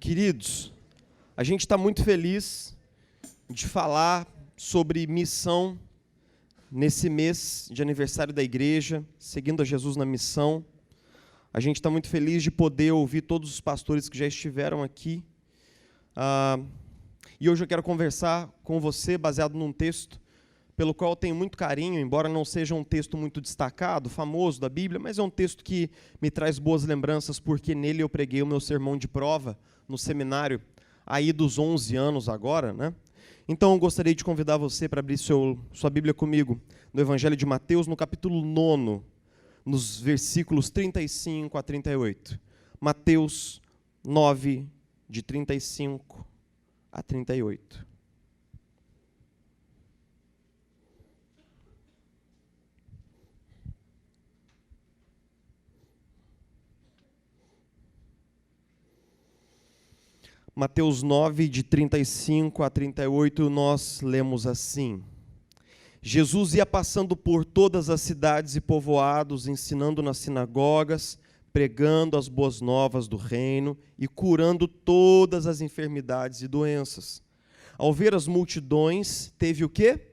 Queridos, a gente está muito feliz de falar sobre missão nesse mês de aniversário da igreja, seguindo a Jesus na missão. A gente está muito feliz de poder ouvir todos os pastores que já estiveram aqui. E hoje eu quero conversar com você baseado num texto pelo qual eu tenho muito carinho, embora não seja um texto muito destacado, famoso da Bíblia, mas é um texto que me traz boas lembranças, porque nele eu preguei o meu sermão de prova no seminário, aí dos 11 anos agora, né? Então eu gostaria de convidar você para abrir sua Bíblia comigo, no Evangelho de Mateus, no capítulo 9, nos versículos 35 a 38. Mateus 9, de 35 a 38. Mateus 9, de 35 a 38, nós lemos assim: Jesus ia passando por todas as cidades e povoados, ensinando nas sinagogas, pregando as boas novas do reino e curando todas as enfermidades e doenças. Ao ver as multidões, teve o quê?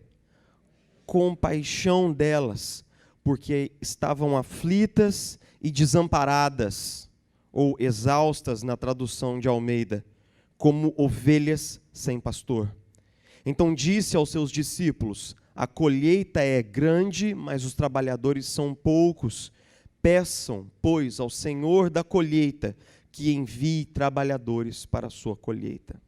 Compaixão delas, porque estavam aflitas e desamparadas, ou exaustas na tradução de Almeida, como ovelhas sem pastor. Então disse aos seus discípulos: a colheita é grande, mas os trabalhadores são poucos. Peçam, pois, ao Senhor da colheita que envie trabalhadores para a sua colheita.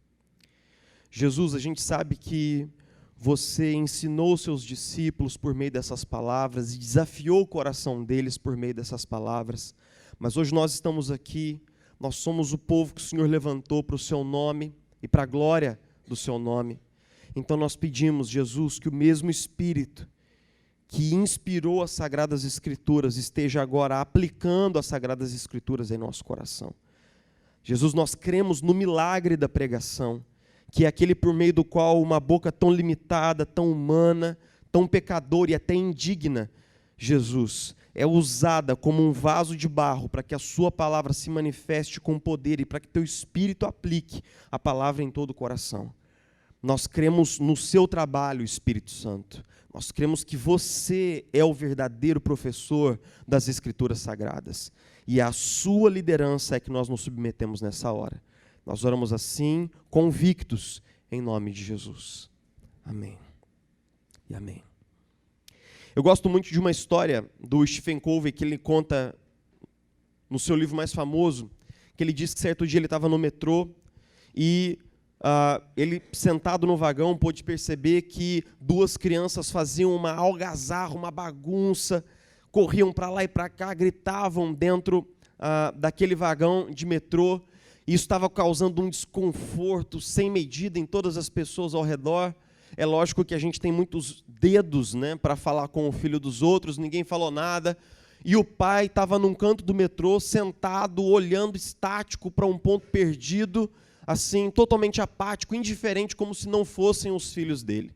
Jesus, a gente sabe que você ensinou os seus discípulos por meio dessas palavras e desafiou o coração deles por meio dessas palavras. Mas hoje nós estamos aqui. Nós somos o povo que o Senhor levantou para o seu nome e para a glória do seu nome. Então nós pedimos, Jesus, que o mesmo Espírito que inspirou as Sagradas Escrituras esteja agora aplicando as Sagradas Escrituras em nosso coração. Jesus, nós cremos no milagre da pregação, que é aquele por meio do qual uma boca tão limitada, tão humana, tão pecadora e até indigna, Jesus, é usada como um vaso de barro para que a sua palavra se manifeste com poder e para que teu Espírito aplique a palavra em todo o coração. Nós cremos no seu trabalho, Espírito Santo. Nós cremos que você é o verdadeiro professor das Escrituras Sagradas. E a sua liderança é que nós nos submetemos nessa hora. Nós oramos assim, convictos, em nome de Jesus. Amém. E amém. Eu gosto muito de uma história do Stephen Covey que ele conta no seu livro mais famoso, que ele diz que certo dia ele estava no metrô e ele, sentado no vagão, pôde perceber que duas crianças faziam uma algazarra, uma bagunça, corriam para lá e para cá, gritavam dentro daquele vagão de metrô. E isso estava causando um desconforto sem medida em todas as pessoas ao redor. É lógico que a gente tem muitos dedos, né, para falar com o filho dos outros, ninguém falou nada. E o pai estava num canto do metrô, sentado, olhando estático para um ponto perdido, assim, totalmente apático, indiferente, como se não fossem os filhos dele.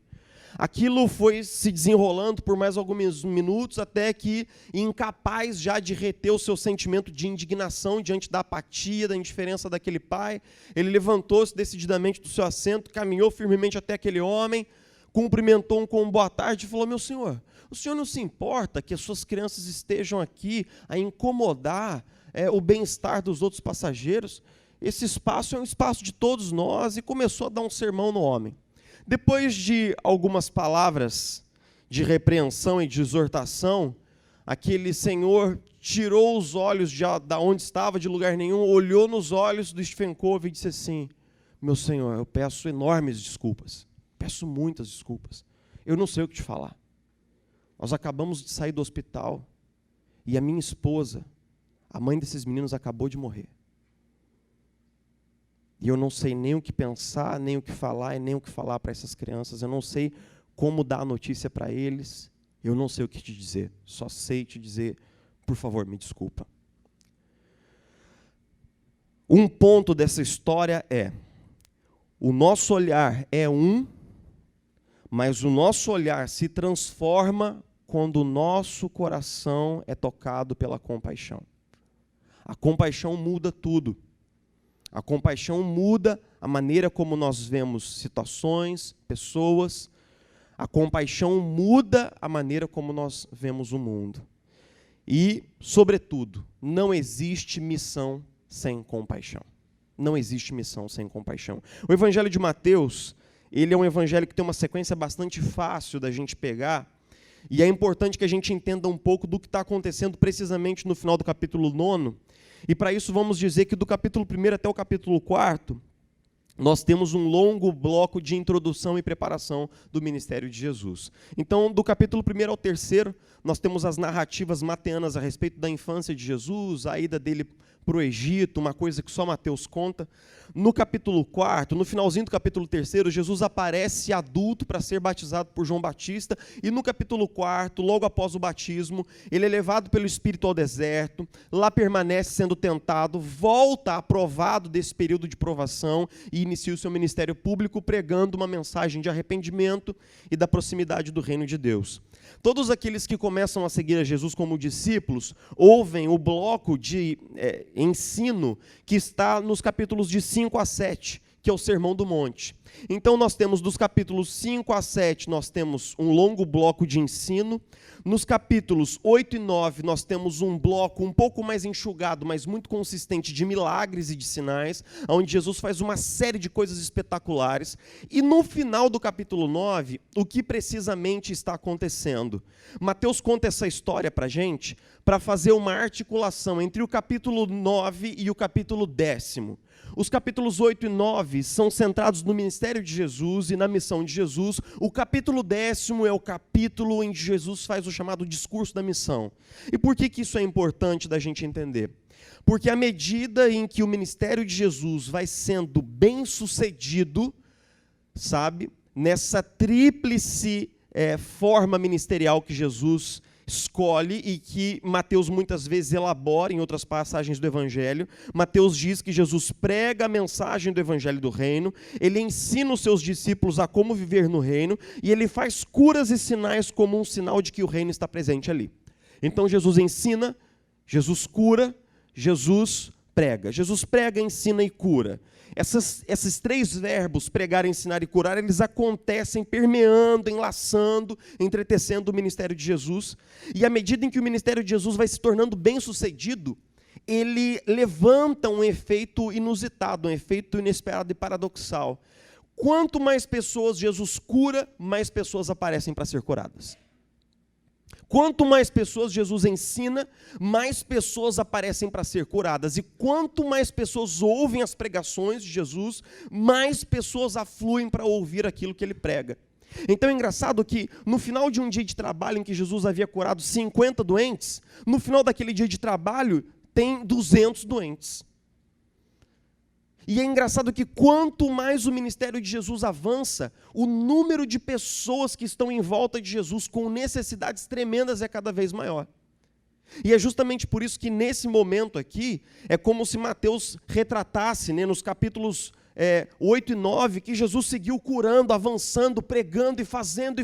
Aquilo foi se desenrolando por mais alguns minutos, até que, incapaz já de reter o seu sentimento de indignação diante da apatia, da indiferença daquele pai, ele levantou-se decididamente do seu assento, caminhou firmemente até aquele homem, cumprimentou-o com boa tarde e falou: meu senhor, o senhor não se importa que as suas crianças estejam aqui a incomodar o bem-estar dos outros passageiros? Esse espaço é um espaço de todos nós. E começou a dar um sermão no homem. Depois de algumas palavras de repreensão e de exortação, aquele senhor tirou os olhos de onde estava, de lugar nenhum, olhou nos olhos do Stephen Covey e disse assim: meu senhor, eu peço enormes desculpas, peço muitas desculpas, eu não sei o que te falar. Nós acabamos de sair do hospital e a minha esposa, a mãe desses meninos, acabou de morrer. E eu não sei nem o que pensar, nem o que falar, e nem o que falar para essas crianças. Eu não sei como dar a notícia para eles. Eu não sei o que te dizer. Só sei te dizer, por favor, me desculpa. Um ponto dessa história é: o nosso olhar é mas o nosso olhar se transforma quando o nosso coração é tocado pela compaixão. A compaixão muda tudo. A compaixão muda a maneira como nós vemos situações, pessoas. A compaixão muda a maneira como nós vemos o mundo. E, sobretudo, não existe missão sem compaixão. Não existe missão sem compaixão. O Evangelho de Mateus, ele é um evangelho que tem uma sequência bastante fácil da gente pegar, e é importante que a gente entenda um pouco do que está acontecendo precisamente no final do capítulo 9, e para isso vamos dizer que do capítulo 1 até o capítulo 4, nós temos um longo bloco de introdução e preparação do ministério de Jesus. Então, do capítulo 1 ao 3, nós temos as narrativas mateanas a respeito da infância de Jesus, a ida dele para o Egito, uma coisa que só Mateus conta. No capítulo 4, no finalzinho do capítulo 3, Jesus aparece adulto para ser batizado por João Batista, e no capítulo 4, logo após o batismo, ele é levado pelo Espírito ao deserto, lá permanece sendo tentado, volta aprovado desse período de provação e inicia o seu ministério público pregando uma mensagem de arrependimento e da proximidade do reino de Deus. Todos aqueles que começam a seguir a Jesus como discípulos ouvem o bloco de ensino que está nos capítulos de 5 a 7, que é o Sermão do Monte. Então nós temos dos capítulos 5 a 7, nós temos um longo bloco de ensino. Nos capítulos 8 e 9, nós temos um bloco um pouco mais enxugado, mas muito consistente de milagres e de sinais, onde Jesus faz uma série de coisas espetaculares. E no final do capítulo 9, o que precisamente está acontecendo? Mateus conta essa história para a gente, para fazer uma articulação entre o capítulo 9 e o capítulo 10. Os capítulos 8 e 9 são centrados no ministério de Jesus e na missão de Jesus. O capítulo 10 é o capítulo em que Jesus faz o chamado discurso da missão. E por que isso é importante da gente entender? Porque à medida em que o ministério de Jesus vai sendo bem sucedido, sabe, nessa tríplice forma ministerial que Jesus escolhe e que Mateus muitas vezes elabora em outras passagens do Evangelho. Mateus diz que Jesus prega a mensagem do Evangelho do Reino, ele ensina os seus discípulos a como viver no reino, e ele faz curas e sinais como um sinal de que o reino está presente ali. Então Jesus ensina, Jesus cura, Jesus prega. Jesus prega, ensina e cura. Esses três verbos, pregar, ensinar e curar, eles acontecem permeando, enlaçando, entretecendo o ministério de Jesus. E à medida em que o ministério de Jesus vai se tornando bem-sucedido, ele levanta um efeito inusitado, um efeito inesperado e paradoxal. Quanto mais pessoas Jesus cura, mais pessoas aparecem para ser curadas. Quanto mais pessoas Jesus ensina, mais pessoas aparecem para ser curadas. E quanto mais pessoas ouvem as pregações de Jesus, mais pessoas afluem para ouvir aquilo que ele prega. Então é engraçado que no final de um dia de trabalho em que Jesus havia curado 50 doentes, no final daquele dia de trabalho tem 200 doentes. E é engraçado que quanto mais o ministério de Jesus avança, o número de pessoas que estão em volta de Jesus com necessidades tremendas é cada vez maior. E é justamente por isso que nesse momento aqui, é como se Mateus retratasse, né, nos capítulos 8 e 9, que Jesus seguiu curando, avançando, pregando e fazendo,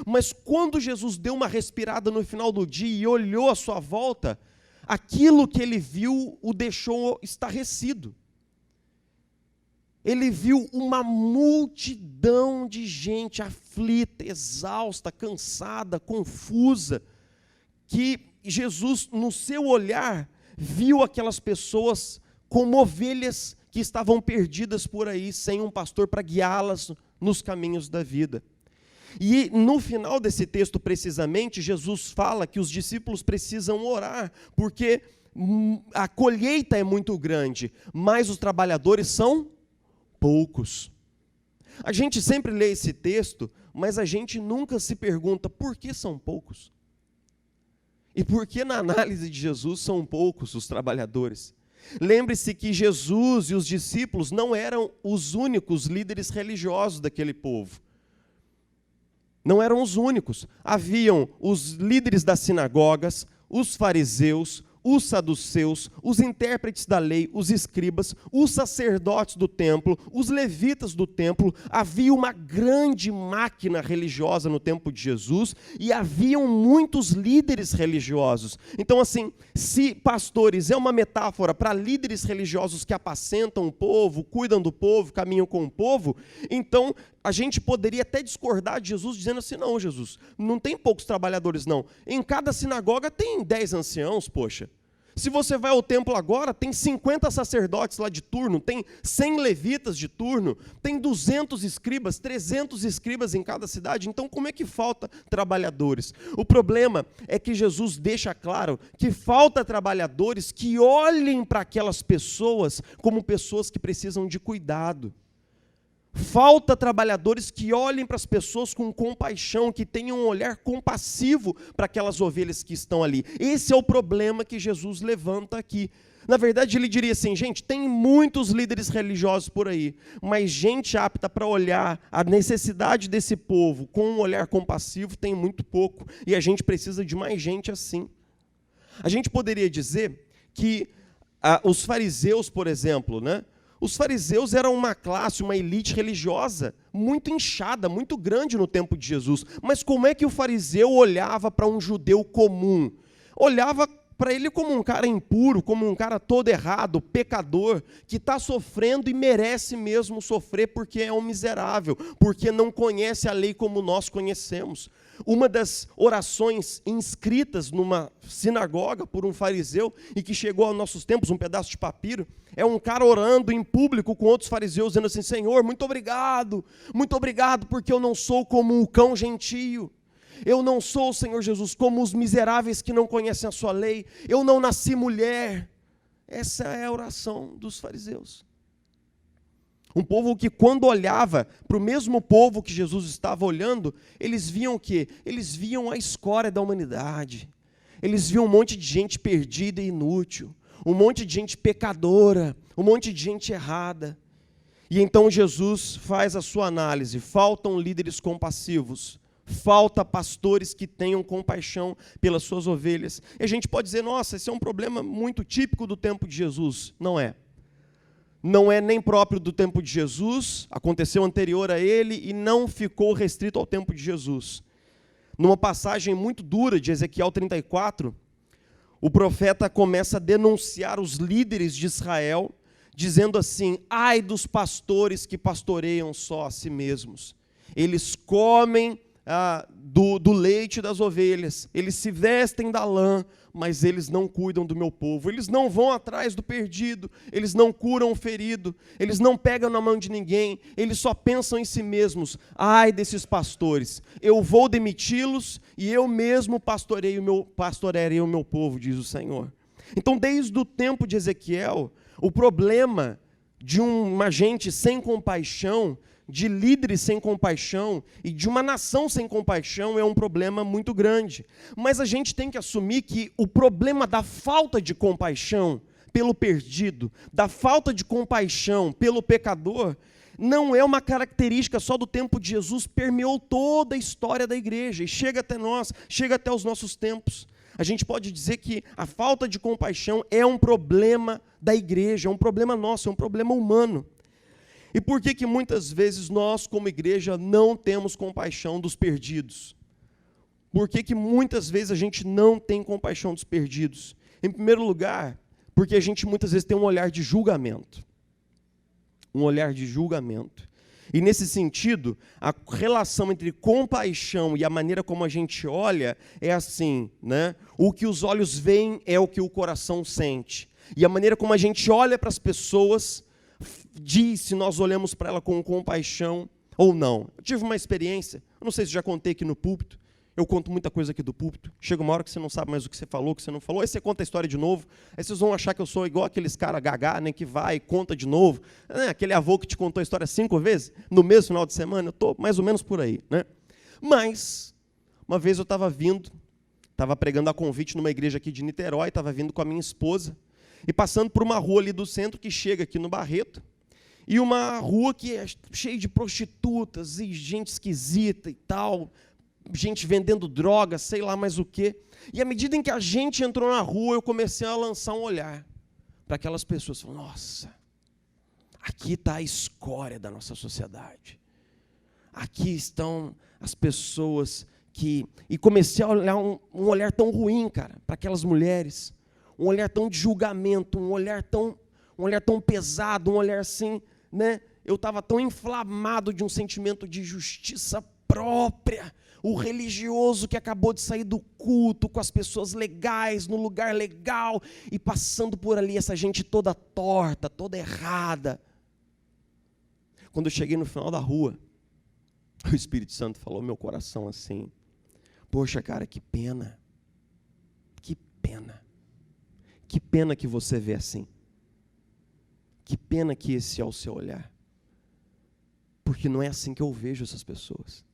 mas quando Jesus deu uma respirada no final do dia e olhou à sua volta, aquilo que ele viu o deixou estarrecido. Ele viu uma multidão de gente aflita, exausta, cansada, confusa, que Jesus, no seu olhar, viu aquelas pessoas como ovelhas que estavam perdidas por aí, sem um pastor para guiá-las nos caminhos da vida. E no final desse texto, precisamente, Jesus fala que os discípulos precisam orar, porque a colheita é muito grande, mas os trabalhadores são poucos. A gente sempre lê esse texto, mas a gente nunca se pergunta por que são poucos. E por que na análise de Jesus são poucos os trabalhadores? Lembre-se que Jesus e os discípulos não eram os únicos líderes religiosos daquele povo. Não eram os únicos. Haviam os líderes das sinagogas, os fariseus, os saduceus, os intérpretes da lei, os escribas, os sacerdotes do templo, os levitas do templo. Havia uma grande máquina religiosa no tempo de Jesus e haviam muitos líderes religiosos. Então, assim, se pastores é uma metáfora para líderes religiosos que apacentam o povo, cuidam do povo, caminham com o povo, então a gente poderia até discordar de Jesus dizendo assim, não, Jesus, não tem poucos trabalhadores, não. Em cada sinagoga tem 10 anciãos, poxa. Se você vai ao templo agora, tem 50 sacerdotes lá de turno, tem 100 levitas de turno, tem 200 escribas, 300 escribas em cada cidade. Então, como é que falta trabalhadores? O problema é que Jesus deixa claro que falta trabalhadores que olhem para aquelas pessoas como pessoas que precisam de cuidado. Falta trabalhadores que olhem para as pessoas com compaixão, que tenham um olhar compassivo para aquelas ovelhas que estão ali. Esse é o problema que Jesus levanta aqui. Na verdade, ele diria assim, gente, tem muitos líderes religiosos por aí, mas gente apta para olhar a necessidade desse povo com um olhar compassivo tem muito pouco. E a gente precisa de mais gente assim. A gente poderia dizer que os fariseus, por exemplo, né? Os fariseus eram uma classe, uma elite religiosa muito inchada, muito grande no tempo de Jesus. Mas como é que o fariseu olhava para um judeu comum? Olhava para ele como um cara impuro, como um cara todo errado, pecador, que está sofrendo e merece mesmo sofrer porque é um miserável, porque não conhece a lei como nós conhecemos. Uma das orações inscritas numa sinagoga por um fariseu e que chegou aos nossos tempos, um pedaço de papiro, é um cara orando em público com outros fariseus, dizendo assim, Senhor, muito obrigado porque eu não sou como o cão gentio. Eu não sou, Senhor Jesus, como os miseráveis que não conhecem a sua lei. Eu não nasci mulher. Essa é a oração dos fariseus. Um povo que quando olhava para o mesmo povo que Jesus estava olhando, eles viam o quê? Eles viam a escória da humanidade. Eles viam um monte de gente perdida e inútil. Um monte de gente pecadora. Um monte de gente errada. E então Jesus faz a sua análise. Faltam líderes compassivos. Falta pastores que tenham compaixão pelas suas ovelhas. E a gente pode dizer, nossa, esse é um problema muito típico do tempo de Jesus. Não é. Não é nem próprio do tempo de Jesus, aconteceu anterior a ele e não ficou restrito ao tempo de Jesus. Numa passagem muito dura de Ezequiel 34, o profeta começa a denunciar os líderes de Israel, dizendo assim, ai dos pastores que pastoreiam só a si mesmos. Eles comem do leite das ovelhas, eles se vestem da lã, mas eles não cuidam do meu povo, eles não vão atrás do perdido, eles não curam o ferido, eles não pegam na mão de ninguém, eles só pensam em si mesmos. Ai desses pastores, eu vou demiti-los e eu mesmo pastorearei o meu povo, diz o Senhor. Então, desde o tempo de Ezequiel, o problema de uma gente sem compaixão, de líderes sem compaixão e de uma nação sem compaixão é um problema muito grande. Mas a gente tem que assumir que o problema da falta de compaixão pelo perdido, da falta de compaixão pelo pecador, não é uma característica só do tempo de Jesus, permeou toda a história da igreja e chega até nós, chega até os nossos tempos. A gente pode dizer que a falta de compaixão é um problema da igreja, é um problema nosso, é um problema humano. E por que muitas vezes nós, como igreja, não temos compaixão dos perdidos? Por que muitas vezes a gente não tem compaixão dos perdidos? Em primeiro lugar, porque a gente muitas vezes tem um olhar de julgamento. Um olhar de julgamento. E nesse sentido, a relação entre compaixão e a maneira como a gente olha é assim, né? O que os olhos veem é o que o coração sente. E a maneira como a gente olha para as pessoas diz se nós olhamos para ela com compaixão ou não. Eu tive uma experiência, eu não sei se já contei aqui no púlpito, eu conto muita coisa aqui do púlpito, chega uma hora que você não sabe mais o que você falou, o que você não falou, aí você conta a história de novo, aí vocês vão achar que eu sou igual aqueles caras gagá, né, que vai e conta de novo, aquele avô que te contou a história 5 vezes, no mesmo final de semana, eu estou mais ou menos por aí, né? Mas, uma vez eu estava pregando a convite numa igreja aqui de Niterói, estava vindo com a minha esposa, e passando por uma rua ali do centro que chega aqui no Barreto, e uma rua que é cheia de prostitutas e gente esquisita e tal, gente vendendo droga, sei lá mais o quê. E à medida em que a gente entrou na rua, eu comecei a lançar um olhar para aquelas pessoas. Nossa, aqui está a escória da nossa sociedade. Aqui estão as pessoas que... E comecei a olhar um olhar tão ruim, cara, para aquelas mulheres. Um olhar tão de julgamento, um olhar tão pesado, um olhar assim, né? Eu estava tão inflamado de um sentimento de justiça própria. O religioso que acabou de sair do culto, com as pessoas legais, no lugar legal, e passando por ali, essa gente toda torta, toda errada. Quando eu cheguei no final da rua, o Espírito Santo falou no meu coração assim: poxa, cara, que pena. Que pena. Que pena que você vê assim. Que pena que esse é o seu olhar. Porque não é assim que eu vejo essas pessoas.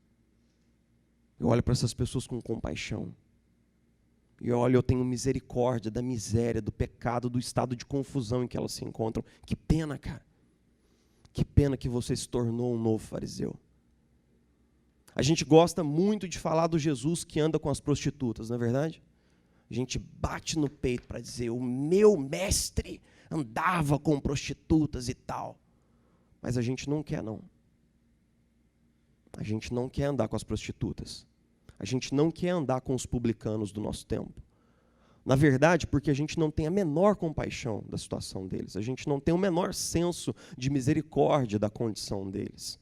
Eu olho para essas pessoas com compaixão. E eu tenho misericórdia da miséria, do pecado, do estado de confusão em que elas se encontram. Que pena, cara. Que pena que você se tornou um novo fariseu. A gente gosta muito de falar do Jesus que anda com as prostitutas, não é verdade? A gente bate no peito para dizer: o meu mestre andava com prostitutas e tal. Mas a gente não quer, não. A gente não quer andar com as prostitutas. A gente não quer andar com os publicanos do nosso tempo. Na verdade, porque a gente não tem a menor compaixão da situação deles. A gente não tem o menor senso de misericórdia da condição deles.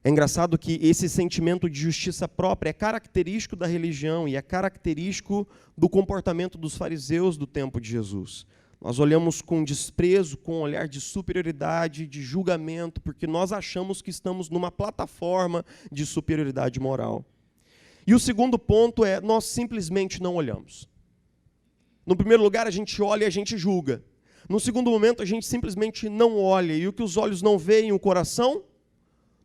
É engraçado que esse sentimento de justiça própria é característico da religião e é característico do comportamento dos fariseus do tempo de Jesus. Nós olhamos com desprezo, com um olhar de superioridade, de julgamento, porque nós achamos que estamos numa plataforma de superioridade moral. E o segundo ponto é: nós simplesmente não olhamos. No primeiro lugar, a gente olha e a gente julga. No segundo momento, a gente simplesmente não olha. E o que os olhos não veem, o coração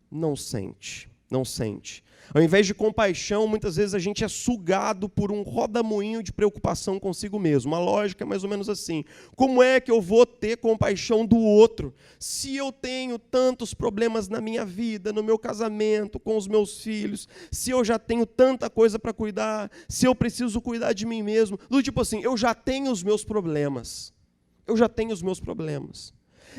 não sente. Não sente. Ao invés de compaixão, muitas vezes a gente é sugado por um rodamuinho de preocupação consigo mesmo. A lógica é mais ou menos assim: como é que eu vou ter compaixão do outro se eu tenho tantos problemas na minha vida, no meu casamento, com os meus filhos, se eu já tenho tanta coisa para cuidar, se eu preciso cuidar de mim mesmo? Do tipo assim, eu já tenho os meus problemas. Eu já tenho os meus problemas.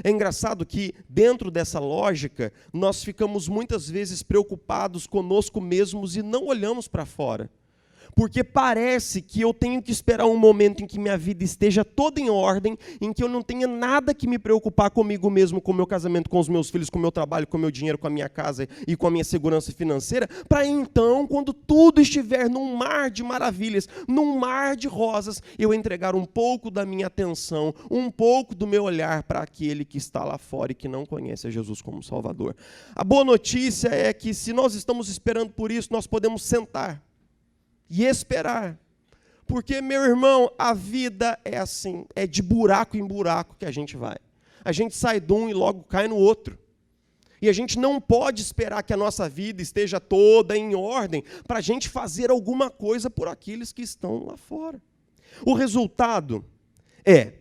É engraçado que, dentro dessa lógica, nós ficamos muitas vezes preocupados conosco mesmos e não olhamos para fora. Porque parece que eu tenho que esperar um momento em que minha vida esteja toda em ordem, em que eu não tenha nada que me preocupar comigo mesmo, com o meu casamento, com os meus filhos, com o meu trabalho, com o meu dinheiro, com a minha casa e com a minha segurança financeira, para então, quando tudo estiver num mar de maravilhas, num mar de rosas, eu entregar um pouco da minha atenção, um pouco do meu olhar para aquele que está lá fora e que não conhece a Jesus como Salvador. A boa notícia é que, se nós estamos esperando por isso, nós podemos sentar e esperar. Porque, meu irmão, a vida é assim, é de buraco em buraco que a gente vai. A gente sai de um e logo cai no outro. E a gente não pode esperar que a nossa vida esteja toda em ordem para a gente fazer alguma coisa por aqueles que estão lá fora. O resultado é: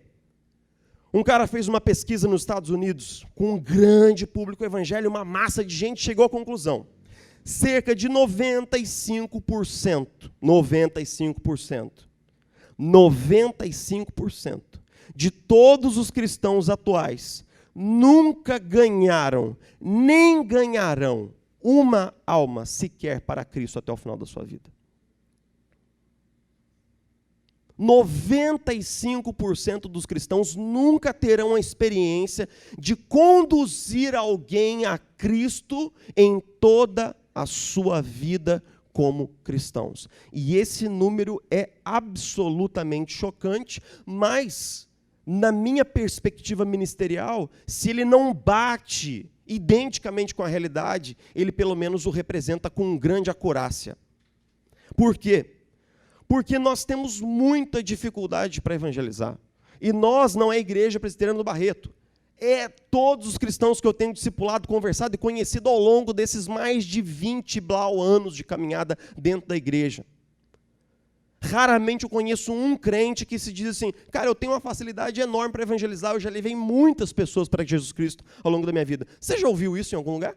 um cara fez uma pesquisa nos Estados Unidos com um grande público evangélico, uma massa de gente, chegou à conclusão: cerca de 95% de todos os cristãos atuais nunca ganharam, nem ganharão uma alma sequer para Cristo até o final da sua vida. 95% dos cristãos nunca terão a experiência de conduzir alguém a Cristo em toda a sua vida como cristãos. E esse número é absolutamente chocante, mas, na minha perspectiva ministerial, se ele não bate identicamente com a realidade, ele pelo menos o representa com grande acurácia. Por quê? Porque nós temos muita dificuldade para evangelizar. E nós não é a Igreja Presbiteriana do Barreto. É todos os cristãos que eu tenho discipulado, conversado e conhecido ao longo desses mais de 20 anos de caminhada dentro da igreja. Raramente eu conheço um crente que se diz assim: cara, eu tenho uma facilidade enorme para evangelizar, eu já levei muitas pessoas para Jesus Cristo ao longo da minha vida. Você já ouviu isso em algum lugar?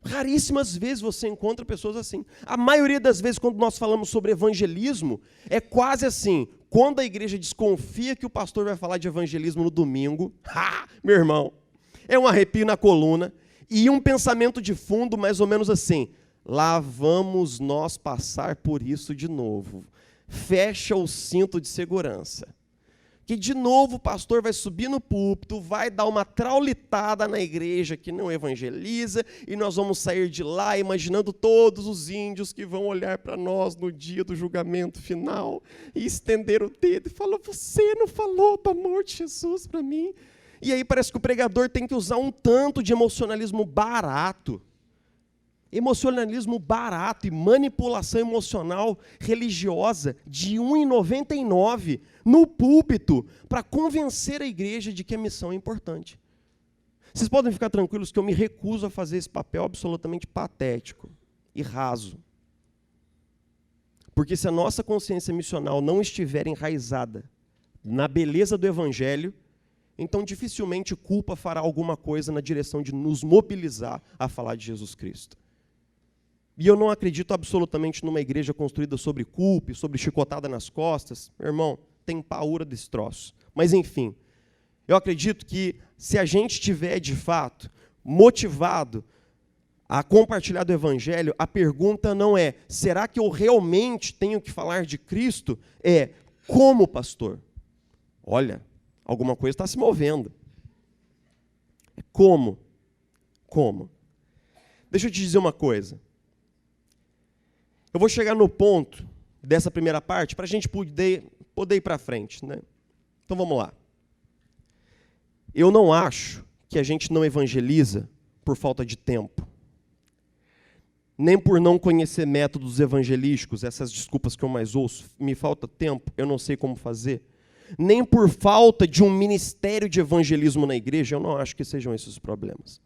Raríssimas vezes você encontra pessoas assim. A maioria das vezes, quando nós falamos sobre evangelismo, é quase assim. Quando a igreja desconfia que o pastor vai falar de evangelismo no domingo, meu irmão, é um arrepio na coluna e um pensamento de fundo mais ou menos assim: lá vamos nós passar por isso de novo. Fecha o cinto de segurança. Que de novo o pastor vai subir no púlpito, vai dar uma traulitada na igreja que não evangeliza, e nós vamos sair de lá imaginando todos os índios que vão olhar para nós no dia do julgamento final e estender o dedo e falar: você não falou do amor de Jesus para mim? E aí parece que o pregador tem que usar um tanto de emocionalismo barato. Emocionalismo barato e manipulação emocional religiosa de R$ 1,99 no púlpito para convencer a igreja de que a missão é importante. Vocês podem ficar tranquilos que eu me recuso a fazer esse papel absolutamente patético e raso. Porque se a nossa consciência missional não estiver enraizada na beleza do evangelho, então dificilmente culpa fará alguma coisa na direção de nos mobilizar a falar de Jesus Cristo. E eu não acredito absolutamente numa igreja construída sobre culpa, sobre chicotada nas costas. Meu irmão, tem paura desse troço. Mas, enfim, eu acredito que se a gente estiver, de fato, motivado a compartilhar do Evangelho, a pergunta não é: será que eu realmente tenho que falar de Cristo? É: como, pastor? Olha, alguma coisa está se movendo. É como? Como? Deixa eu te dizer uma coisa. Eu vou chegar no ponto dessa primeira parte para a gente poder ir para frente, né? Então vamos lá. Eu não acho que a gente não evangeliza por falta de tempo, nem por não conhecer métodos evangelísticos, essas desculpas que eu mais ouço: me falta tempo, eu não sei como fazer, nem por falta de um ministério de evangelismo na igreja. Eu não acho que sejam esses os problemas.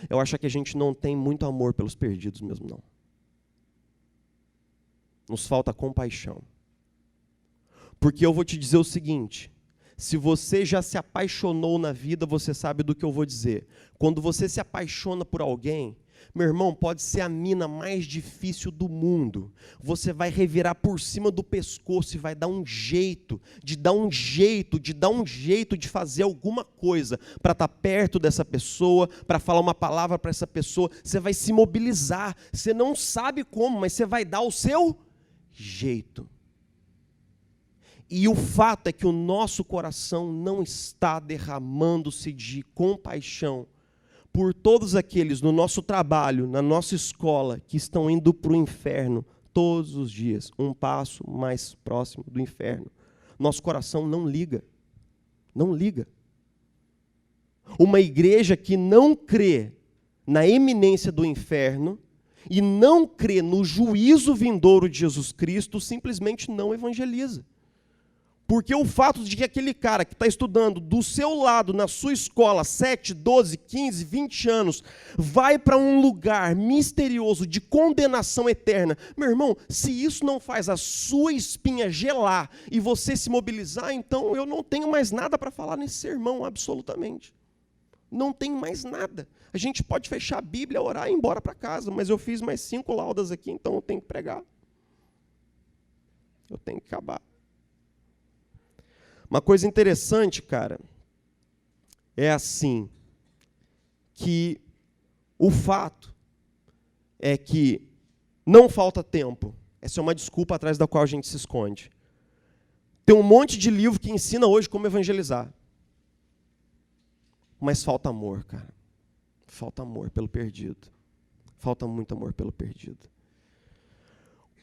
Eu acho que a gente não tem muito amor pelos perdidos mesmo, não. Nos falta compaixão. Porque eu vou te dizer o seguinte: se você já se apaixonou na vida, você sabe do que eu vou dizer. Quando você se apaixona por alguém, meu irmão, pode ser a mina mais difícil do mundo, você vai revirar por cima do pescoço e vai dar um jeito de fazer alguma coisa para estar perto dessa pessoa, para falar uma palavra para essa pessoa. Você vai se mobilizar, você não sabe como, mas você vai dar o seu jeito. E o fato é que o nosso coração não está derramando-se de compaixão por todos aqueles no nosso trabalho, na nossa escola, que estão indo para o inferno todos os dias, um passo mais próximo do inferno. Nosso coração não liga. Não liga. Uma igreja que não crê na iminência do inferno e não crê no juízo vindouro de Jesus Cristo, simplesmente não evangeliza. Porque o fato de que aquele cara que está estudando do seu lado, na sua escola, 7, 12, 15, 20 anos, vai para um lugar misterioso de condenação eterna. Meu irmão, se isso não faz a sua espinha gelar e você se mobilizar, então eu não tenho mais nada para falar nesse sermão, absolutamente. Não tem mais nada. A gente pode fechar a Bíblia, orar e ir embora para casa, mas eu fiz mais 5 laudas aqui, então eu tenho que pregar. Eu tenho que acabar. Uma coisa interessante, cara, é assim, que o fato é que não falta tempo. Essa é uma desculpa atrás da qual a gente se esconde. Tem um monte de livro que ensina hoje como evangelizar. Mas falta amor, cara. Falta amor pelo perdido. Falta muito amor pelo perdido.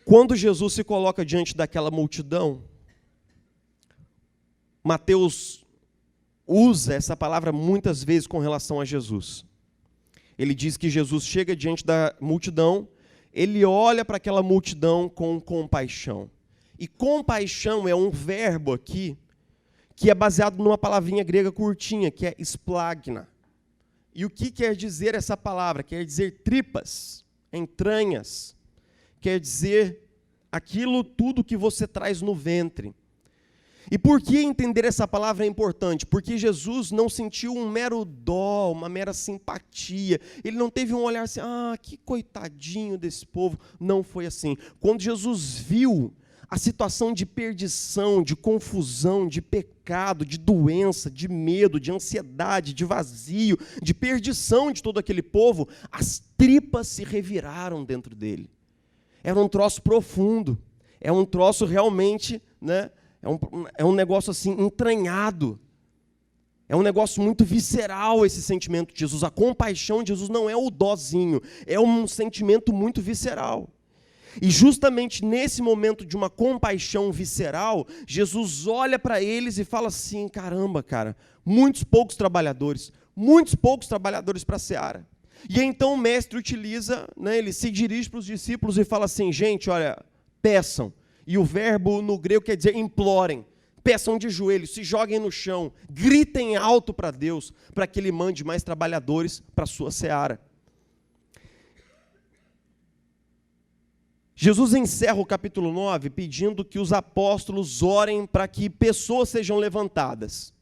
Quando Jesus se coloca diante daquela multidão, Mateus usa essa palavra muitas vezes com relação a Jesus. Ele diz que Jesus chega diante da multidão, ele olha para aquela multidão com compaixão. E compaixão é um verbo aqui que é baseado numa palavrinha grega curtinha, que é splagna. E o que quer dizer essa palavra? Quer dizer tripas, entranhas. Quer dizer aquilo tudo que você traz no ventre. E por que entender essa palavra é importante? Porque Jesus não sentiu um mero dó, uma mera simpatia. Ele não teve um olhar assim, que coitadinho desse povo. Não foi assim. Quando Jesus viu a situação de perdição, de confusão, de pecado, de doença, de medo, de ansiedade, de vazio, de perdição de todo aquele povo, as tripas se reviraram dentro dele. Era um troço profundo, é um troço realmente, né, é um negócio assim entranhado, é um negócio muito visceral esse sentimento de Jesus. A compaixão de Jesus não é o dózinho, é um sentimento muito visceral. E justamente nesse momento de uma compaixão visceral, Jesus olha para eles e fala assim, caramba, cara, muitos poucos trabalhadores para a seara. E então o mestre utiliza, né, ele se dirige para os discípulos e fala assim, gente, olha, peçam. E o verbo no grego quer dizer implorem. Peçam de joelhos, se joguem no chão, gritem alto para Deus, para que Ele mande mais trabalhadores para a sua seara. Jesus encerra o capítulo 9 pedindo que os apóstolos orem para que pessoas sejam levantadas.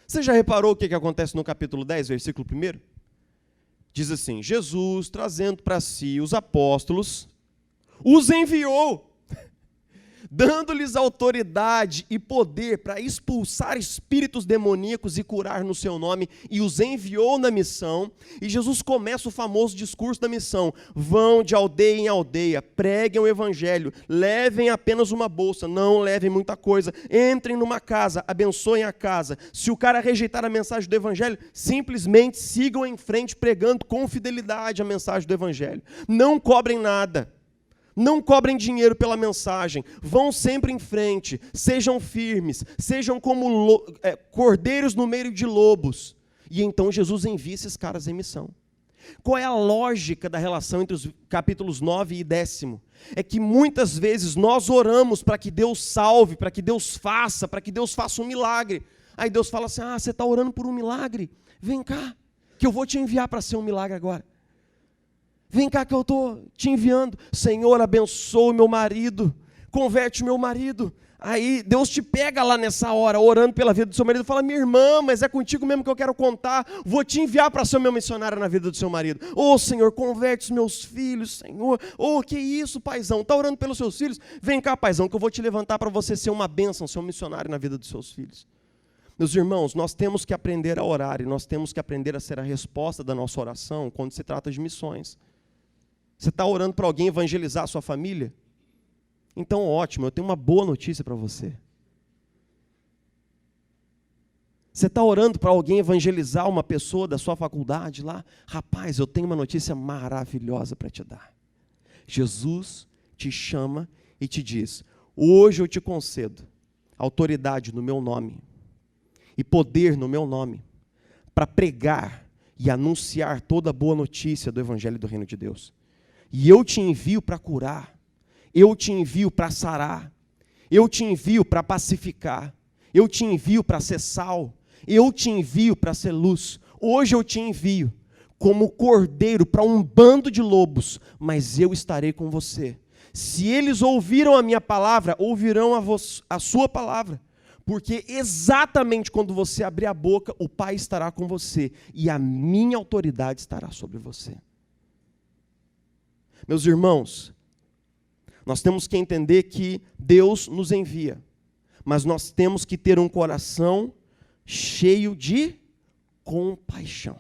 Você já reparou o que acontece no capítulo 10, versículo 1? Diz assim, Jesus, trazendo para si os apóstolos, os enviou, dando-lhes autoridade e poder para expulsar espíritos demoníacos e curar no seu nome, e os enviou na missão. E Jesus começa o famoso discurso da missão: vão de aldeia em aldeia, preguem o evangelho, levem apenas uma bolsa, não levem muita coisa, entrem numa casa, abençoem a casa. Se o cara rejeitar a mensagem do evangelho, simplesmente sigam em frente pregando com fidelidade a mensagem do evangelho. Não cobrem nada. Não cobrem dinheiro pela mensagem, vão sempre em frente, sejam firmes, sejam como cordeiros no meio de lobos. E então Jesus envia esses caras em missão. Qual é a lógica da relação entre os capítulos 9 e 10? É que muitas vezes nós oramos para que Deus salve, para que Deus faça um milagre. Aí Deus fala assim, você está orando por um milagre? Vem cá, que eu vou te enviar para ser um milagre agora. Vem cá que eu estou te enviando. Senhor, abençoa o meu marido, converte o meu marido. Aí Deus te pega lá nessa hora, orando pela vida do seu marido, e fala, minha irmã, mas é contigo mesmo que eu quero contar, vou te enviar para ser meu missionário na vida do seu marido. Senhor, converte os meus filhos, Senhor. Que isso, paizão, está orando pelos seus filhos? Vem cá, paizão, que eu vou te levantar para você ser uma bênção, ser um missionário na vida dos seus filhos. Meus irmãos, nós temos que aprender a orar, e nós temos que aprender a ser a resposta da nossa oração quando se trata de missões. Você está orando para alguém evangelizar a sua família? Então, ótimo, eu tenho uma boa notícia para você. Você está orando para alguém evangelizar uma pessoa da sua faculdade lá? Rapaz, eu tenho uma notícia maravilhosa para te dar. Jesus te chama e te diz, hoje eu te concedo autoridade no meu nome e poder no meu nome para pregar e anunciar toda a boa notícia do Evangelho do Reino de Deus. E eu te envio para curar, eu te envio para sarar, eu te envio para pacificar, eu te envio para ser sal, eu te envio para ser luz. Hoje eu te envio como cordeiro para um bando de lobos, mas eu estarei com você. Se eles ouviram a minha palavra, ouvirão a sua palavra. Porque exatamente quando você abrir a boca, o Pai estará com você e a minha autoridade estará sobre você. Meus irmãos, nós temos que entender que Deus nos envia, mas nós temos que ter um coração cheio de compaixão.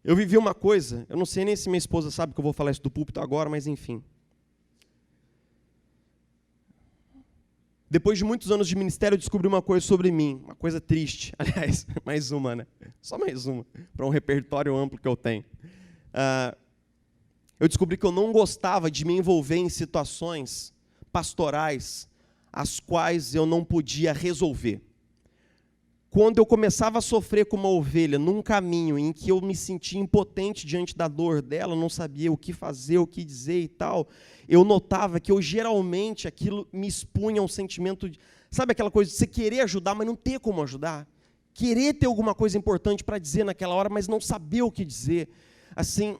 Eu vivi uma coisa, eu não sei nem se minha esposa sabe que eu vou falar isso do púlpito agora, mas enfim. Depois de muitos anos de ministério, eu descobri uma coisa sobre mim, uma coisa triste. Aliás, mais uma, né? Só mais uma, para um repertório amplo que eu tenho. Eu descobri que eu não gostava de me envolver em situações pastorais as quais eu não podia resolver. Quando eu começava a sofrer como uma ovelha num caminho em que eu me sentia impotente diante da dor dela, não sabia o que fazer, o que dizer e tal, eu notava que geralmente aquilo me expunha a um sentimento de, sabe aquela coisa de você querer ajudar, mas não ter como ajudar? Querer ter alguma coisa importante para dizer naquela hora, mas não saber o que dizer. Assim,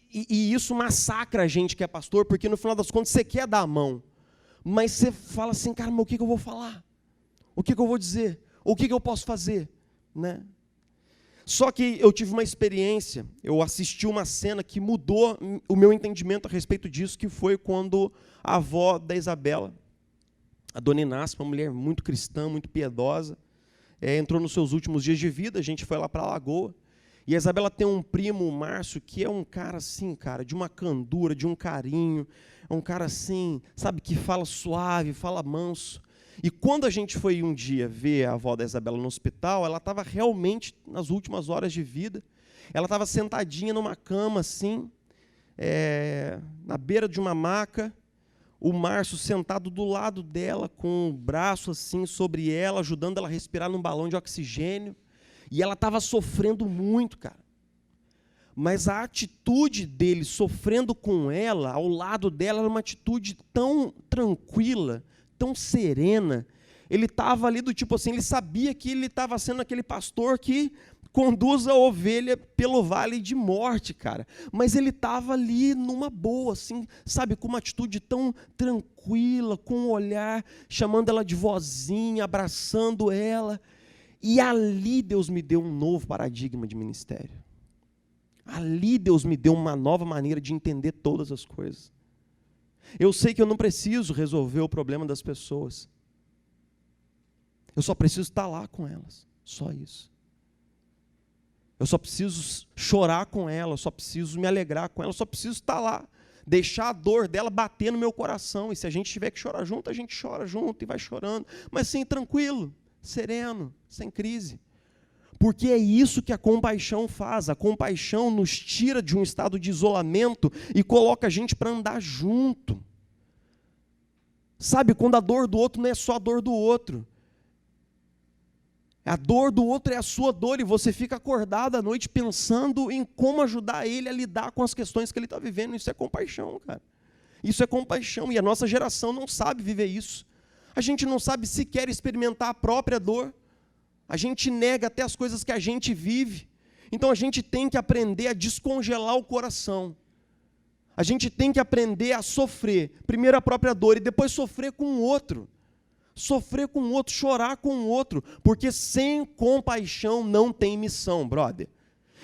e isso massacra a gente que é pastor, porque no final das contas você quer dar a mão, Mas você fala assim, cara, mas o que eu vou falar? O que eu vou dizer? O que eu posso fazer? Né? Só que eu tive uma experiência, eu assisti uma cena que mudou o meu entendimento a respeito disso, que foi quando a avó da Isabela, a dona Inácia, uma mulher muito cristã, muito piedosa, entrou nos seus últimos dias de vida, a gente foi lá para a Lagoa, e a Isabela tem um primo, o Márcio, que é um cara assim, cara, de uma candura, de um carinho, é um cara assim, sabe, que fala suave, fala manso. E quando a gente foi um dia ver a avó da Isabela no hospital, ela estava realmente nas últimas horas de vida, ela estava sentadinha numa cama assim, na beira de uma maca, o Márcio sentado do lado dela, com o braço assim sobre ela, ajudando ela a respirar num balão de oxigênio. E ela estava sofrendo muito, cara. Mas a atitude dele sofrendo com ela, ao lado dela, era uma atitude tão tranquila, tão serena. Ele estava ali do tipo assim, ele sabia que ele estava sendo aquele pastor que conduz a ovelha pelo vale de morte, cara. Mas ele estava ali numa boa, assim, sabe, com uma atitude tão tranquila, com um olhar, chamando ela de vozinha, abraçando ela. E ali Deus me deu um novo paradigma de ministério. Ali Deus me deu uma nova maneira de entender todas as coisas. Eu sei que eu não preciso resolver o problema das pessoas. Eu só preciso estar lá com elas, só isso. Eu só preciso chorar com ela, eu só preciso me alegrar com ela, eu só preciso estar lá. Deixar a dor dela bater no meu coração. E se a gente tiver que chorar junto, a gente chora junto e vai chorando. Mas sim, tranquilo, sereno, sem crise. Porque é isso que a compaixão faz. A compaixão nos tira de um estado de isolamento e coloca a gente para andar junto. Sabe, quando a dor do outro não é só a dor do outro. A dor do outro é a sua dor e você fica acordado à noite pensando em como ajudar ele a lidar com as questões que ele está vivendo. Isso é compaixão, cara. Isso é compaixão e a nossa geração não sabe viver isso. A gente não sabe sequer experimentar a própria dor. A gente nega até as coisas que a gente vive. Então a gente tem que aprender a descongelar o coração. A gente tem que aprender a sofrer, primeiro a própria dor e depois sofrer com o outro. Sofrer com o outro, chorar com o outro, porque sem compaixão não tem missão, brother.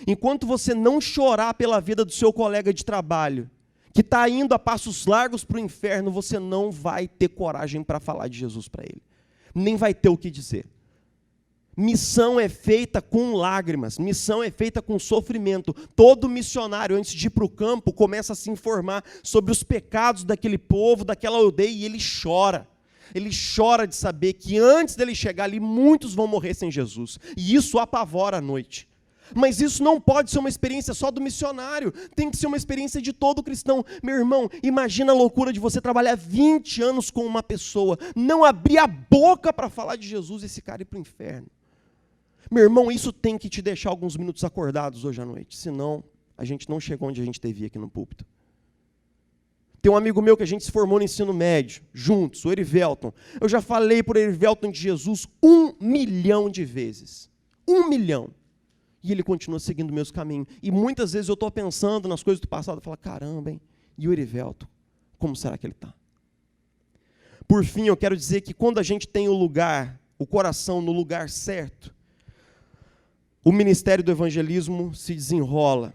Enquanto você não chorar pela vida do seu colega de trabalho, que está indo a passos largos para o inferno, você não vai ter coragem para falar de Jesus para ele. Nem vai ter o que dizer. Missão é feita com lágrimas, missão é feita com sofrimento. Todo missionário, antes de ir para o campo, começa a se informar sobre os pecados daquele povo, daquela aldeia, e ele chora. Ele chora de saber que antes dele chegar ali, muitos vão morrer sem Jesus. E isso apavora a noite. Mas isso não pode ser uma experiência só do missionário. Tem que ser uma experiência de todo cristão. Meu irmão, imagina a loucura de você trabalhar 20 anos com uma pessoa, não abrir a boca para falar de Jesus e esse cara ir para o inferno. Meu irmão, isso tem que te deixar alguns minutos acordados hoje à noite. Senão, a gente não chegou onde a gente devia aqui no púlpito. Tem um amigo meu que a gente se formou no ensino médio, juntos, o Erivelton. Eu já falei para o Erivelton de Jesus 1 milhão de vezes. 1 milhão. E ele continua seguindo meus caminhos. E muitas vezes eu estou pensando nas coisas do passado e falo, caramba, hein? E o Erivelton, como será que ele está? Por fim, eu quero dizer que quando a gente tem o coração no lugar certo, o ministério do evangelismo se desenrola.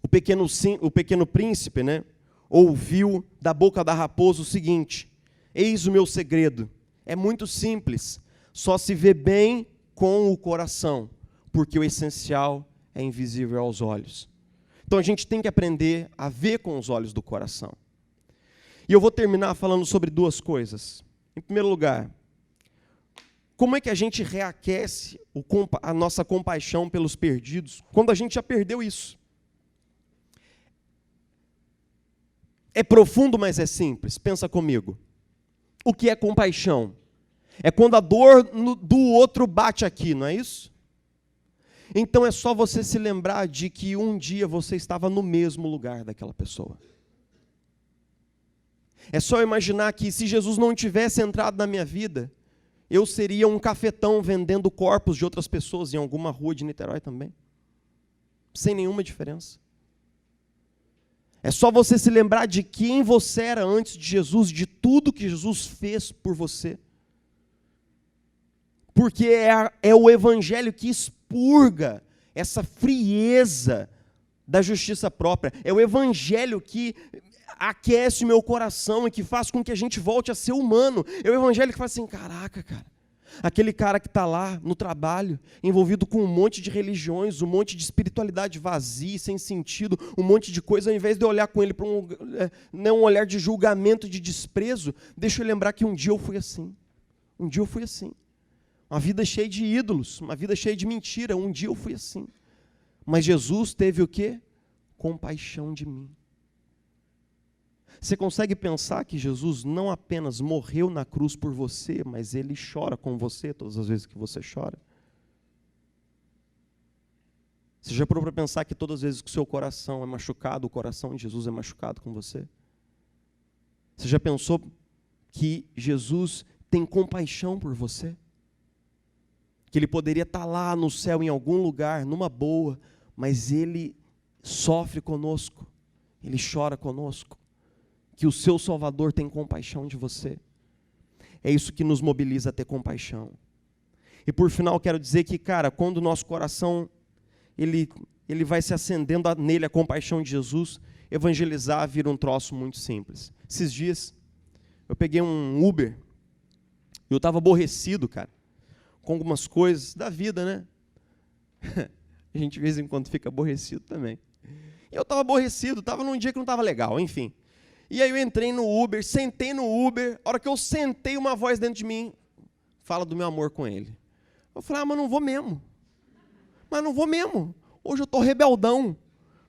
O pequeno príncipe, né? Ouviu da boca da raposa o seguinte: eis o meu segredo, é muito simples, só se vê bem com o coração, porque o essencial é invisível aos olhos. Então a gente tem que aprender a ver com os olhos do coração. E eu vou terminar falando sobre duas coisas. Em primeiro lugar, como é que a gente reaquece a nossa compaixão pelos perdidos, quando a gente já perdeu isso? É profundo, mas é simples. Pensa comigo. O que é compaixão? É quando a dor do outro bate aqui, não é isso? Então é só você se lembrar de que um dia você estava no mesmo lugar daquela pessoa. É só imaginar que se Jesus não tivesse entrado na minha vida, eu seria um cafetão vendendo corpos de outras pessoas em alguma rua de Niterói também. Sem nenhuma diferença. É só você se lembrar de quem você era antes de Jesus, de tudo que Jesus fez por você. Porque é o evangelho que expurga essa frieza da justiça própria. É o evangelho que aquece o meu coração e que faz com que a gente volte a ser humano. É o evangelho que faz assim, caraca, cara. Aquele cara que está lá no trabalho, envolvido com um monte de religiões, um monte de espiritualidade vazia, sem sentido, um monte de coisa, ao invés de eu olhar com ele para um olhar de julgamento, de desprezo, deixa eu lembrar que um dia eu fui assim. Um dia eu fui assim. Uma vida cheia de ídolos, uma vida cheia de mentira, um dia eu fui assim. Mas Jesus teve o quê? Compaixão de mim. Você consegue pensar que Jesus não apenas morreu na cruz por você, mas Ele chora com você todas as vezes que você chora? Você já parou para pensar que todas as vezes que o seu coração é machucado, o coração de Jesus é machucado com você? Você já pensou que Jesus tem compaixão por você? Que Ele poderia estar lá no céu em algum lugar, numa boa, mas Ele sofre conosco, Ele chora conosco. Que o seu Salvador tem compaixão de você. É isso que nos mobiliza a ter compaixão. E por final quero dizer que, cara, quando o nosso coração ele vai se acendendo nele a compaixão de Jesus, evangelizar vira um troço muito simples. Esses dias eu peguei um Uber e eu estava aborrecido, cara, com algumas coisas da vida, né? A gente de vez em quando fica aborrecido também. E eu estava aborrecido, estava num dia que não estava legal, enfim. E aí eu entrei no Uber, sentei no Uber, a hora que eu sentei, uma voz dentro de mim fala do meu amor com ele. Eu falei, mas não vou mesmo. Mas não vou mesmo. Hoje eu estou rebeldão,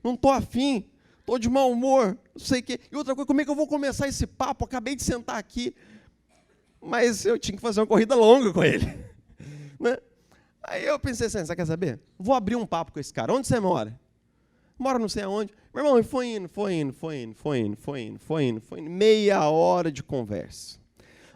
não estou afim, estou de mau humor, não sei o quê. E outra coisa, como é que eu vou começar esse papo? Acabei de sentar aqui, mas eu tinha que fazer uma corrida longa com ele. Né? Aí eu pensei assim, você quer saber? Vou abrir um papo com esse cara. Onde você mora? Mora não sei aonde. Meu irmão, foi indo. Meia hora de conversa.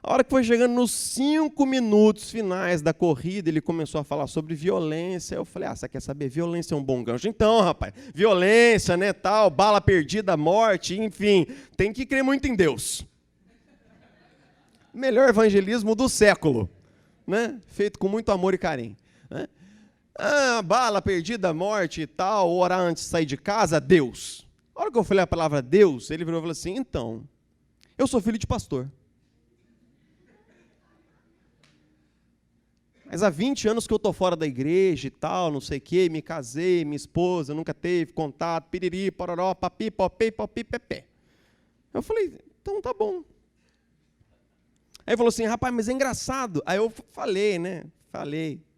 A hora que foi chegando nos 5 minutos finais da corrida, ele começou a falar sobre violência. Eu falei, você quer saber? Violência é um bom gancho. Então, rapaz, violência, né, tal, bala perdida, morte, enfim, tem que crer muito em Deus. Melhor evangelismo do século, né? Feito com muito amor e carinho, né? Bala perdida, morte e tal, orar antes de sair de casa, Deus. A hora que eu falei a palavra Deus, ele virou e falou assim, então, eu sou filho de pastor. Mas há 20 anos que eu estou fora da igreja e tal, não sei o quê, me casei, minha esposa nunca teve contato, piriri, pororó, papi, popê, popi, pepé. Eu falei, então tá bom. Aí ele falou assim, rapaz, mas é engraçado. Aí eu falei, né,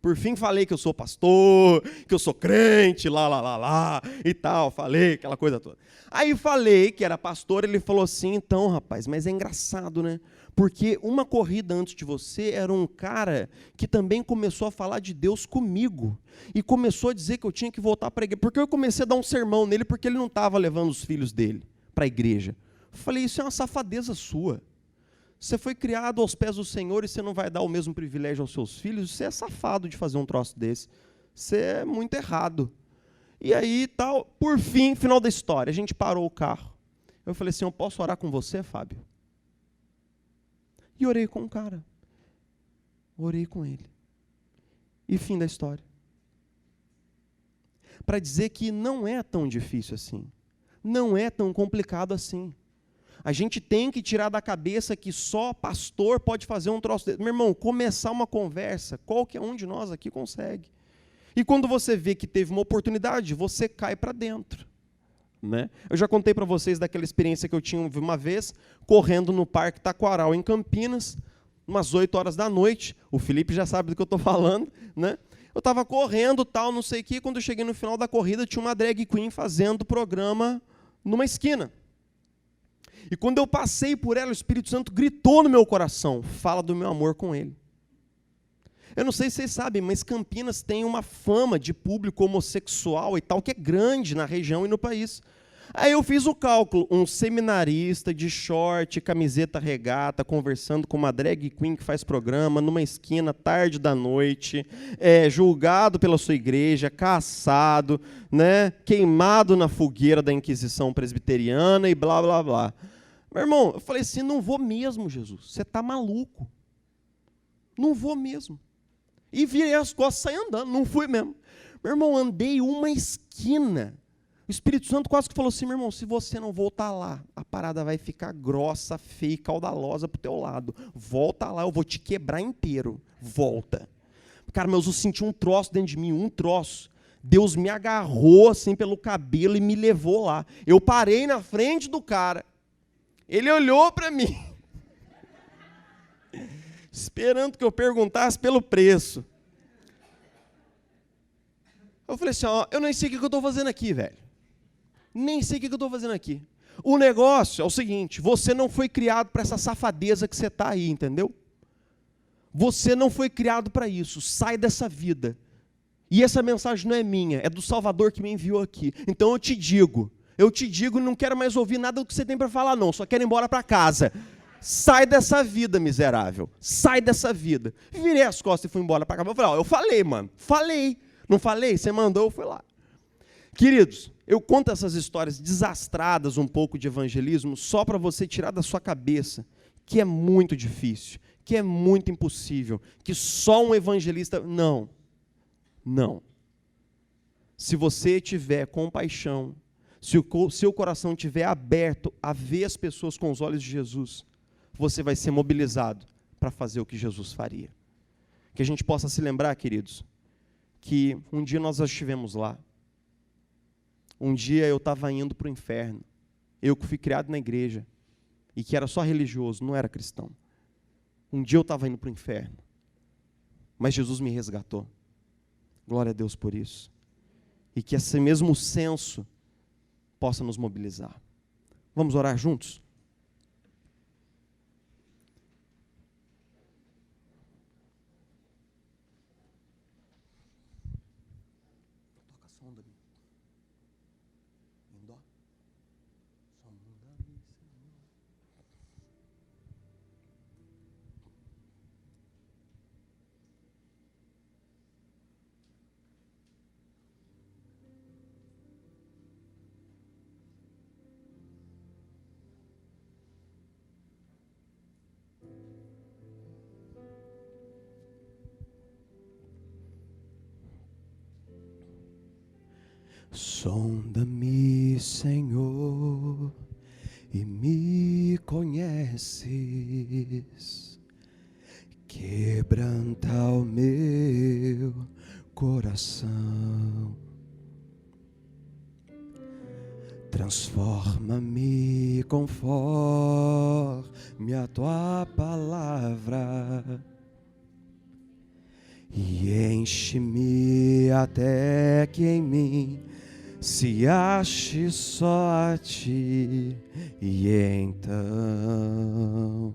por fim falei que eu sou pastor, que eu sou crente, lá, e tal, falei aquela coisa toda. Aí falei que era pastor, ele falou assim, então, rapaz, mas é engraçado, né? Porque uma corrida antes de você era um cara que também começou a falar de Deus comigo. E começou a dizer que eu tinha que voltar para a igreja. Porque eu comecei a dar um sermão nele, porque ele não estava levando os filhos dele para a igreja. Eu falei, isso é uma safadeza sua. Você foi criado aos pés do Senhor e você não vai dar o mesmo privilégio aos seus filhos? Você é safado de fazer um troço desse. Você é muito errado. E aí, tal, por fim, final da história, a gente parou o carro. Eu falei assim, eu posso orar com você, Fábio? E orei com o cara. Orei com ele. E fim da história. Para dizer que não é tão difícil assim. Não é tão complicado assim. A gente tem que tirar da cabeça que só pastor pode fazer um troço desse. Meu irmão, começar uma conversa, qualquer um de nós aqui consegue. E quando você vê que teve uma oportunidade, você cai para dentro. Né? Eu já contei para vocês daquela experiência que eu tinha uma vez, correndo no Parque Taquaral, em Campinas, umas 8 horas da noite. O Felipe já sabe do que eu estou falando. Né? Eu estava correndo, tal, não sei o quê, quando eu cheguei no final da corrida, tinha uma drag queen fazendo programa numa esquina. E quando eu passei por ela, o Espírito Santo gritou no meu coração, fala do meu amor com ele. Eu não sei se vocês sabem, mas Campinas tem uma fama de público homossexual e tal, que é grande na região e no país. Aí eu fiz o cálculo, um seminarista de short, camiseta regata, conversando com uma drag queen que faz programa numa esquina, tarde da noite, julgado pela sua igreja, caçado, né, queimado na fogueira da Inquisição presbiteriana e blá, blá, blá. Meu irmão, eu falei assim, não vou mesmo, Jesus, você está maluco. Não vou mesmo. E virei as costas e saí andando, não fui mesmo. Meu irmão, andei uma esquina. O Espírito Santo quase que falou assim, meu irmão, se você não voltar lá, a parada vai ficar grossa, feia e caudalosa pro teu lado. Volta lá, eu vou te quebrar inteiro. Volta. Cara, mas eu senti um troço dentro de mim, um troço. Deus me agarrou assim pelo cabelo e me levou lá. Eu parei na frente do cara. Ele olhou para mim, esperando que eu perguntasse pelo preço. Eu falei assim, ó, eu nem sei o que eu estou fazendo aqui, velho. Nem sei o que eu estou fazendo aqui. O negócio é o seguinte, você não foi criado para essa safadeza que você está aí, entendeu? Você não foi criado para isso, sai dessa vida. E essa mensagem não é minha, é do Salvador que me enviou aqui. Então eu te digo, não quero mais ouvir nada do que você tem para falar não, só quero ir embora para casa. Sai dessa vida, miserável, sai dessa vida. Virei as costas e fui embora para casa. Eu falei, ó, eu falei, mano, falei. Não falei? Você mandou, eu fui lá. Queridos, eu conto essas histórias desastradas um pouco de evangelismo só para você tirar da sua cabeça que é muito difícil, que é muito impossível, que só um evangelista... Não. Não. Se você tiver compaixão, se o seu coração estiver aberto a ver as pessoas com os olhos de Jesus, você vai ser mobilizado para fazer o que Jesus faria. Que a gente possa se lembrar, queridos, que um dia nós estivemos lá. Um dia eu estava indo para o inferno. Eu que fui criado na igreja e que era só religioso, não era cristão. Um dia eu estava indo para o inferno. Mas Jesus me resgatou. Glória a Deus por isso. E que esse mesmo senso possa nos mobilizar. Vamos orar juntos? Sonda-me, Senhor, e me conheces. Quebranta o meu coração. Transforma-me conforme a tua palavra. E enche-me até que em mim se ache só a ti. E então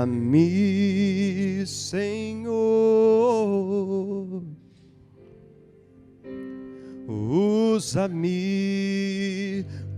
usa-me, Senhor, usa-me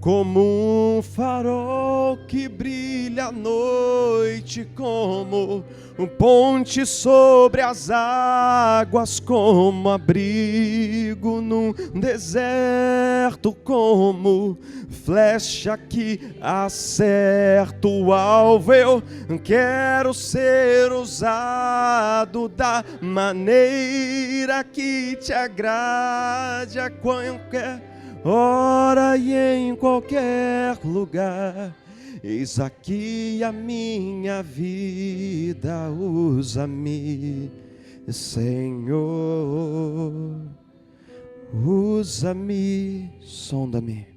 como um farol que brilha à noite, como um ponte sobre as águas, como abrigo num deserto, como flecha que acerta o alvo. Eu quero ser usado da maneira que te agrade a qualquer hora e em qualquer lugar. Eis aqui a minha vida, usa-me, Senhor, usa-me, sonda-me,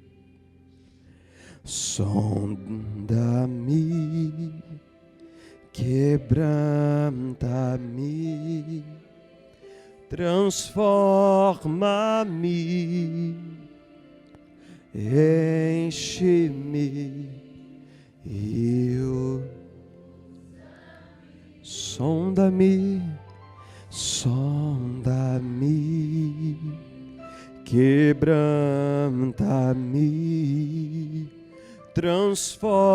sonda-me, quebranta-me, transforma-me, enche-me, eu sonda-me, sonda-me, quebranta-me, transforma-me,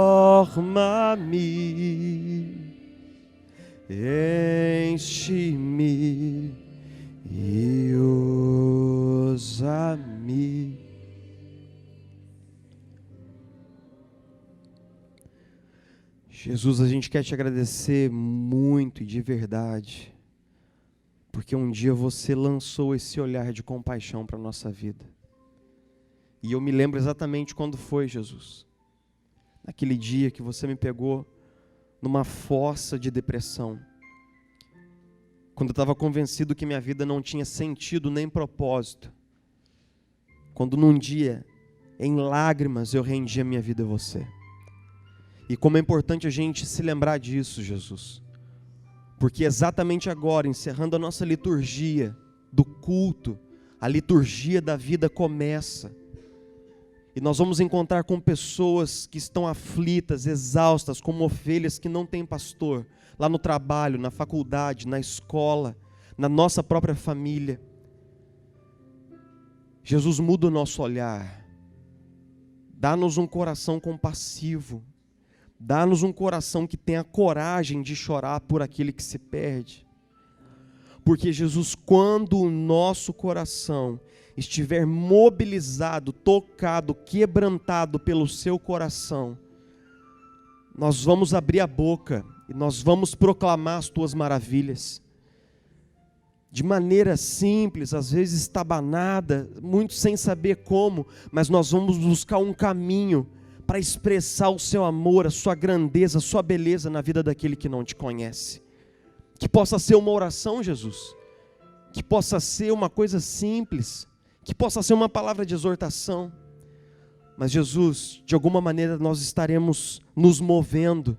enche-me e usa-me. Jesus, a gente quer te agradecer muito e de verdade, porque um dia você lançou esse olhar de compaixão para a nossa vida. E eu me lembro exatamente quando foi, Jesus. Naquele dia que você me pegou numa fossa de depressão. Quando eu estava convencido que minha vida não tinha sentido nem propósito. Quando num dia, em lágrimas, eu rendi a minha vida a você. E como é importante a gente se lembrar disso, Jesus. Porque exatamente agora, encerrando a nossa liturgia do culto, a liturgia da vida começa. E nós vamos encontrar com pessoas que estão aflitas, exaustas, como ovelhas que não têm pastor, lá no trabalho, na faculdade, na escola, na nossa própria família. Jesus, muda o nosso olhar. Dá-nos um coração compassivo. Dá-nos um coração que tenha coragem de chorar por aquele que se perde. Porque, Jesus, quando o nosso coração estiver mobilizado, tocado, quebrantado pelo seu coração, nós vamos abrir a boca e nós vamos proclamar as tuas maravilhas. De maneira simples, às vezes estabanada, muito sem saber como, mas nós vamos buscar um caminho para expressar o seu amor, a sua grandeza, a sua beleza na vida daquele que não te conhece. Que possa ser uma oração, Jesus. Que possa ser uma coisa simples. Que possa ser uma palavra de exortação. Mas, Jesus, de alguma maneira nós estaremos nos movendo.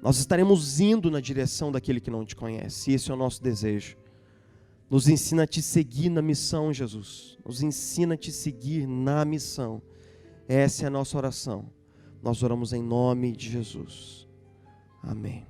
Nós estaremos indo na direção daquele que não te conhece. E esse é o nosso desejo. Nos ensina a te seguir na missão, Jesus. Nos ensina a te seguir na missão. Essa é a nossa oração. Nós oramos em nome de Jesus. Amém.